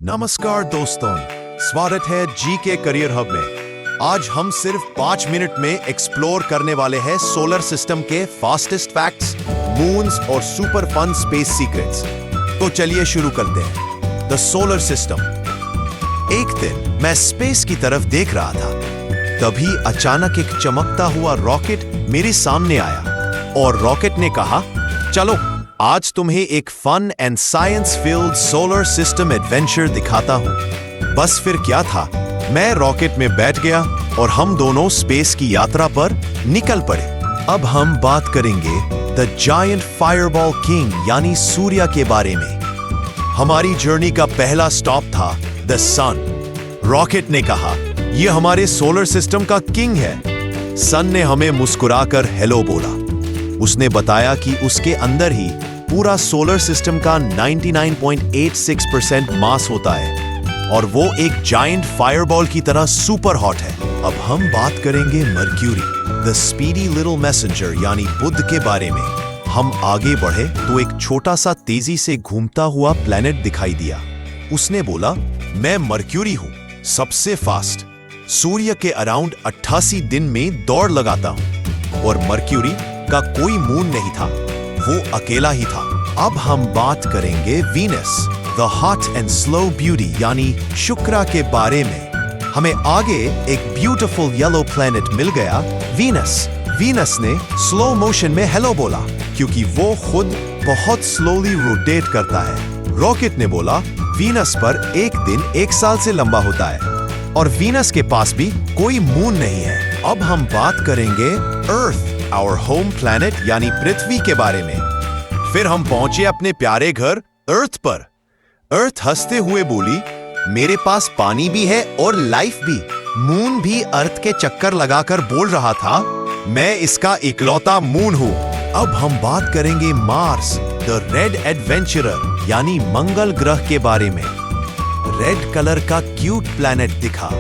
नमस्कार दोस्तों, स्वागत है जी के करियर हब में। आज हम सिर्फ 5 मिनट में एक्सप्लोर करने वाले हैं सोलर सिस्टम के फास्टेस्ट फैक्ट्स, मून्स और सुपर फन स्पेस सीक्रेट्स। तो चलिए शुरू करते हैं। The solar system. एक दिन मैं स्पेस की तरफ देख रहा था, तभी अचानक एक चमकता हुआ रॉकेट मेरे सामने आया और रॉकेट ने कहा, चलो आज तुम्हें एक fun and science field solar system adventure दिखाता हूं। बस फिर क्या था, मैं रॉकेट में बैठ गया और हम दोनों स्पेस की यात्रा पर निकल पड़े। अब हम बात करेंगे द जायंट फायरबॉल किंग यानी सूर्य के बारे में। हमारी जर्नी का पहला स्टॉप था द सन। रॉकेट ने कहा, यह हमारे सोलर सिस्टम का किंग है। सन ने हमें मुस्कुराकर हेलो बोला। उसने बताया कि उसके अंदर ही पूरा सोलर सिस्टम का 99.86% मास होता है और वो एक जायंट फायरबॉल की तरह सुपर हॉट है। अब हम बात करेंगे mercury, the speedy little messenger यानी बुध के बारे में। हम आगे बढ़े तो एक छोटा सा तेजी से घूमता हुआ प्लेनेट दिखाई दिया। उसने बोला, मैं मर्क्यूरी हूं, सबसे फास्ट। सूर्य के अराउंड 88 दिन में दौड़ लगाता हूं और मर्क्यूरी का कोई मून नहीं था, वो अकेला ही था। अब हम बात करेंगे Venus, the hot and slow beauty यानी शुक्र के बारे में। हमें आगे एक ब्यूटीफुल येलो प्लैनेट मिल गया, वीनस। वीनस ने स्लो मोशन में हेलो बोला क्योंकि वो खुद बहुत स्लोली रोटेट करता है। रॉकेट ने बोला, वीनस पर एक दिन 1 साल से लंबा होता है और वीनस के पास भी कोई मून नहीं है। अब हम बात करेंगे अर्थ, आवर होम प्लैनेट यानी पृथ्वी के बारे में। फिर हम पहुंचे अपने प्यारे घर अर्थ पर। अर्थ हंसते हुए बोली, मेरे पास पानी भी है और लाइफ भी। मून भी अर्थ के चक्कर लगाकर बोल रहा था, मैं इसका इकलौता मून हूं। अब हम बात करेंगे मार्स, द रेड एडवेंचरर यानी मंगल ग्रह के बारे में। रेड कलर का क्यूट प्लैनेट दिखा।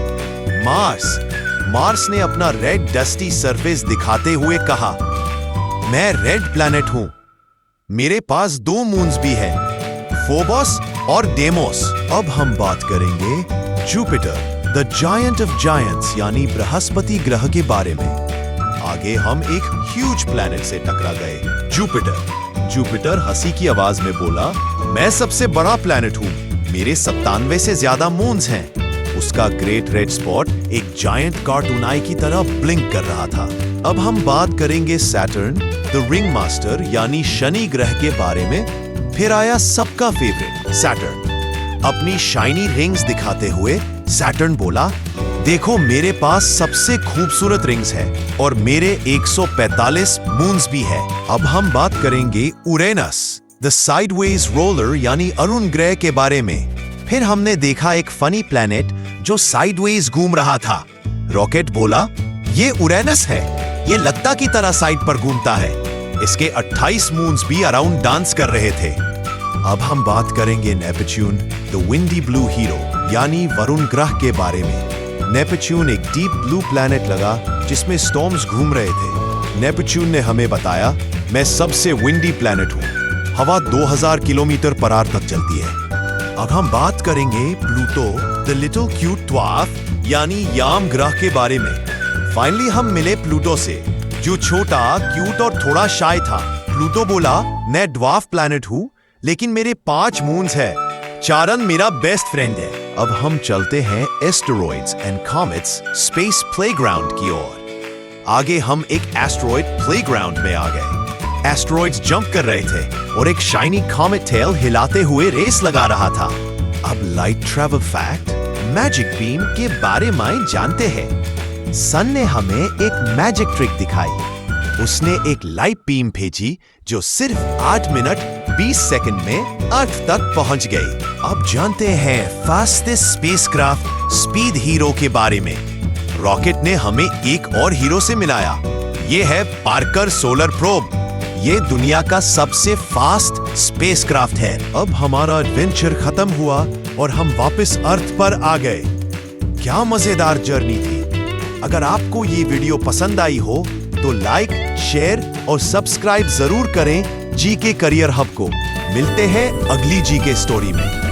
मार्स ने अपना रेड डस्टी सरफेस दिखाते हुए कहा, मैं रेड प्लैनेट हूं, मेरे पास 2 मून्स भी हैं, फोबोस और डेमोस। अब हम बात करेंगे Jupiter, the giant of giants यानी बृहस्पति ग्रह के बारे में। आगे हम एक ह्यूज प्लैनेट से टकरा गए, जुपिटर हंसी की आवाज में बोला, मैं सबसे बड़ा प्लैनेट हूं, मेरे 97 से ज्यादा मून्स हैं। उसका ग्रेट रेड स्पॉट एक जायंट कार्टून आई की तरह ब्लिंक कर रहा था। अब हम बात करेंगे सैटर्न, द रिंग मास्टर यानी शनि ग्रह के बारे में। फिर आया सबका फेवरेट सैटर्न। अपनी शाइनी रिंग्स दिखाते हुए सैटर्न बोला, देखो मेरे पास सबसे खूबसूरत रिंग्स है और मेरे 145 मून्स भी है। अब हम बात करेंगे उरेनस, द साइडवेज रोलर यानी अरुण ग्रह के बारे में। फिर हमने देखा एक फनी प्लैनेट जो साइडवेज घूम रहा था। रॉकेट बोला, ये उरेनस है, ये लत्ता की तरह साइड पर घूमता है। इसके 28 मून्स भी अराउंड डांस कर रहे थे। अब हम बात करेंगे Neptune, the windy blue hero यानी वरुण ग्रह के बारे में। नेपच्यून एक डीप ब्लू प्लैनेट लगा जिसमें स्टॉर्म्स घूम रहे थे। नेपच्यून ने हमें बताया, मैं सबसे विंडी प्लैनेट हूं, हवा 2000 किलोमीटर पर आवर तक चलती है। अब हम बात करेंगे Pluto, the little cute dwarf यानी याम ग्रह के बारे में। फाइनली हम मिले प्लूटो से, जो छोटा, क्यूट और थोड़ा शाय था। प्लूटो बोला, मैं ड्वार्फ प्लैनेट हूं, लेकिन मेरे 5 मून्स हैं। चारण मेरा बेस्ट फ्रेंड है। अब हम चलते हैं asteroids and comets space playground की ओर। आगे हम एक एस्टेरॉइड प्लेग्राउंड में आ गए। एस्टेरॉइड्स जंप कर रहे थे और एक शाइनी कॉमेट टेल हिलाते हुए रेस लगा रहा था। अब light travel fact, magic beam के बारे में जानते हैं। सन ने हमें एक मैजिक ट्रिक दिखाई। उसने एक लाइट बीम भेजी जो सिर्फ 8 मिनट 20 सेकंड में अर्थ तक पहुंच गई। अब जानते हैं फास्टेस्ट स्पेसक्राफ्ट स्पीड हीरो के बारे में। रॉकेट ने हमें एक और हीरो से मिलाया। ये है पार्कर सोलर प्रोब। ये दुनिया का सबसे फास्ट स्पेसक्राफ्ट है। अब हमारा एडवेंचर खत्म हुआ और हम वापस अर्थ पर आ गए। क्या मजेदार जर्नी थी। अगर आपको ये वीडियो पसंद आई हो तो लाइक, शेयर और सब्सक्राइब जरूर करें जी के करियर हब को। मिलते हैं अगली जी के स्टोरी में।